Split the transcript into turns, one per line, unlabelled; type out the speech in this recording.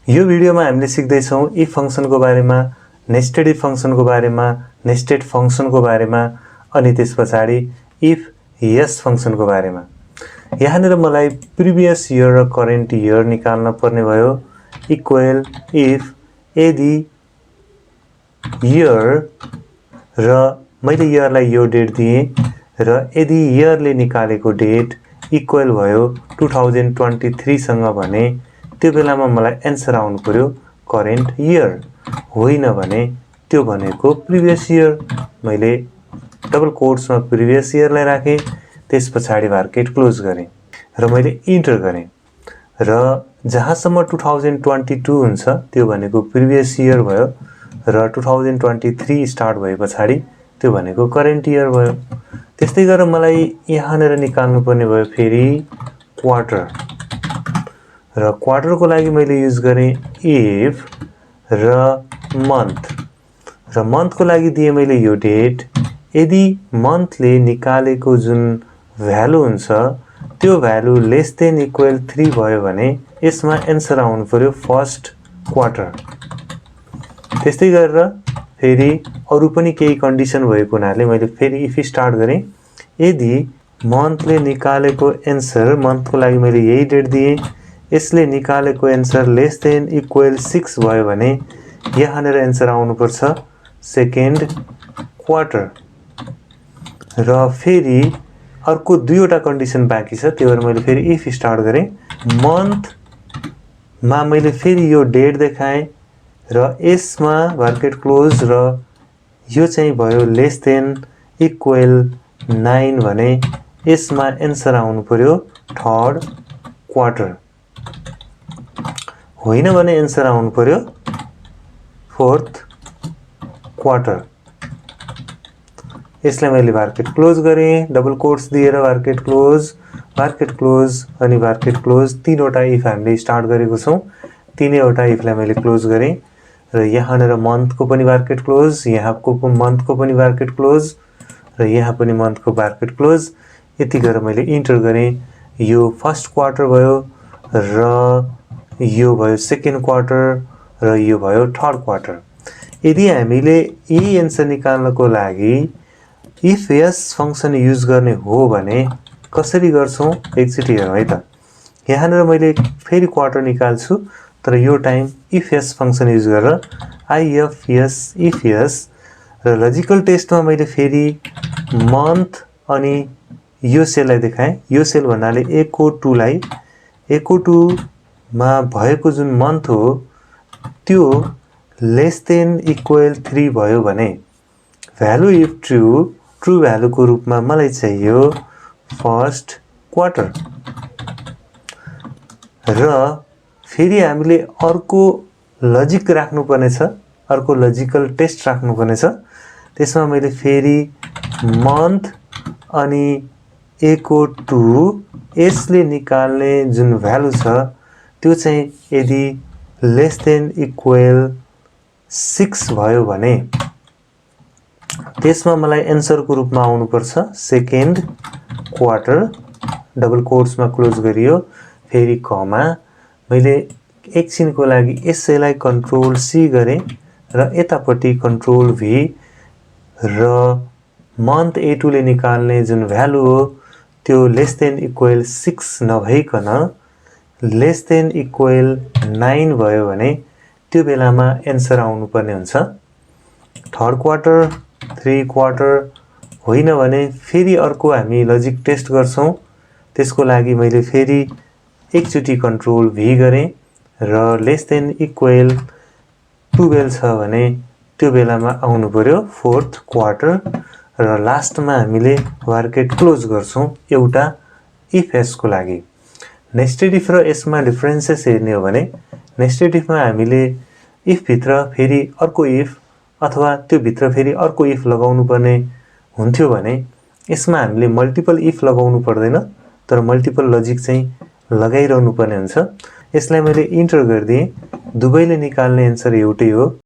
यो भिडियोमा हामीले सिक्दै छौं इफ फंक्सनको बारेमा, नेस्टेड इफ फंक्सनको बारेमा, नेस्टेड फंक्सनको बारेमा अनि त्यसपछि इफ यस फंक्सनको बारेमा। यहाँनिर मलाई प्रिभियस इयर र करेन्ट इयर निकाल्न पर्ने भयो। इक्वल इफ यदि इयर र मैले इयरलाई यो डेट दिए र यदि इयरले निकालेको डेट इक्वल भयो 2023 सँग भने त्यो बेलामा मलाई एन्सर आउनु पर्यो करेन्ट इयर, होइन भने त्यो भनेको प्रिभियस इयर। मैले डबल कोट्समा प्रिभियस इयरलाई राखे, त्यसपछि ब्राकेट क्लोज गरे र मैले इन्टर गरे र जहाँसम्म 2022 हुन्छ त्यो भनेको प्रिभियस इयर भयो र 2023 स्टार्ट भएपछि त्यो भनेको करेन्ट इयर भयो। त्यस्तै गरेर मलाई यहाँनिर निकाल्नु पर्ने भयो फेरि क्वार्टर र क्वार्टरको लागि मैले युज गरे इफ र मन्थको लागि दिए मैले यो डेट। यदि मन्थले निकालेको जुन भ्यालु हुन्छ त्यो भ्यालु लेस देन इक्वल 3 भयो भने यसमा एन्सर आउनु पर्यो फर्स्ट क्वार्टर। त्यस्तै गरेर फेरि अरु पनि केही कन्डिसन भएको हुनाले मैले फेरि इफ स्टार्ट गरे। यदि मन्थले निकालेको एन्सर, मन्थको लागि मैले यही डेट दिए, यसले निकालेको एन्सर लेस देन इक्वल 6 भयो भने यहाँनिर एन्सर आउनु पर्छ सेकेन्ड क्वार्टर। र फेरि अर्को दुईवटा कन्डिसन बाँकी छ, त्यही भएर मैले फेरि इफ स्टार्ट गरे। मन्थमा मैले फेरि यो डेट देखाएँ र यसमा ब्राकेट क्लोज र यो चाहिँ भयो लेस देन इक्वल 9 भने यसमा एन्सर आउनु पर्यो थर्ड क्वार्टर, होइन भने एन्सर आउनु पर्यो फोर्थ क्वार्टर। यसलाई मैले ब्राकेट क्लोज गरे, डबल कोट्स दिएर ब्राकेट क्लोज अनि ब्राकेट क्लोज। तीनवटा इफ हामीले स्टार्ट गरेको छौं, तीनैवटा इफलाई मैले क्लोज गरे र यहाँनिर मन्थको पनि ब्राकेट क्लोज, यहाँको मन्थको पनि ब्राकेट क्लोज र यहाँ पनि मन्थको ब्राकेट क्लोज। यति गरेर मैले इन्टर गरे। यो फर्स्ट क्वार्टर भयो र यो भयो सेकेन्ड क्वार्टर र यो भयो थर्ड क्वार्टर। यदि हामीले यही एन्सर निकाल्नको लागि इफ यस फंक्सन युज गर्ने हो भने कसरी गर्छौं एकचोटि हेरौँ है त। यहाँनिर मैले फेरि क्वार्टर निकाल्छु, तर यो time if yes function use गरेर इफ यस र लजिकल टेस्टमा मैले फेरि मन्थ अनि यो सेललाई देखाएँ। यो सेल भन्नाले एको 2 मा भएको जुन मन्थ हो त्यो लेस देन इक्वल 3 भयो भने भ्यालु इफ ट्रु भ्यालुको रूपमा मलाई चाहियो फर्स्ट क्वार्टर। र फेरि हामीले अर्को लजिक राख्नुपर्ने छ, अर्को लजिकल टेस्ट राख्नुपर्ने छ। त्यसमा मैले फेरि मन्थ अनि एको 2 यसले निकाल्ने जुन भ्यालु छ त्यो चाहिँ यदि लेस देन इक्वल 6 भयो भने त्यसमा मलाई एन्सरको रूपमा आउनु पर्छ सेकेन्ड क्वार्टर। डबल कोट्समा क्लोज गरियो, फेरि कमा। मैले एकछिनको लागि यसैलाई कन्ट्रोल सी गरे र यतापट्टि कन्ट्रोल भी र मन्थ A2 ले निकाल्ने जुन भ्यालु हो त्यो लेस देन इक्वल 6 नभइकन लेस देन इक्वल 9 भयो भने त्यो बेलामा एन्सर आउनु पर्ने हुन्छ थर्ड क्वार्टर, 3 क्वार्टर, होइन भने फेरि अर्को हामी लजिक टेस्ट गर्छौं। त्यसको लागि मैले फेरि एकचोटि कन्ट्रोल भी गरे र लेस देन इक्वल 12 छ भने त्यो बेलामा आउनु पर्यो फोर्थ क्वार्टर र लास्टमा हामीले ब्राकेट क्लोज गर्छौं एउटा इफ एस को लागि। नेस्टेड इफ र यसमा डिफरेन्सेस हेर्ने हो भने नेस्टेड इफमा हामीले इफ भित्र फेरि अर्को इफ अथवा त्यो भित्र फेरि अर्को इफ लगाउनु पर्ने हुन्थ्यो भने यसमा हामीले मल्टिपल इफ लगाउनु पर्दैन, तर मल्टिपल लजिक चाहिँ लगाइरहनु पर्ने हुन्छ। यसलाई मैले इन्टर गर्दिए, दुवैले निकाल्ने एन्सर एउटै हो।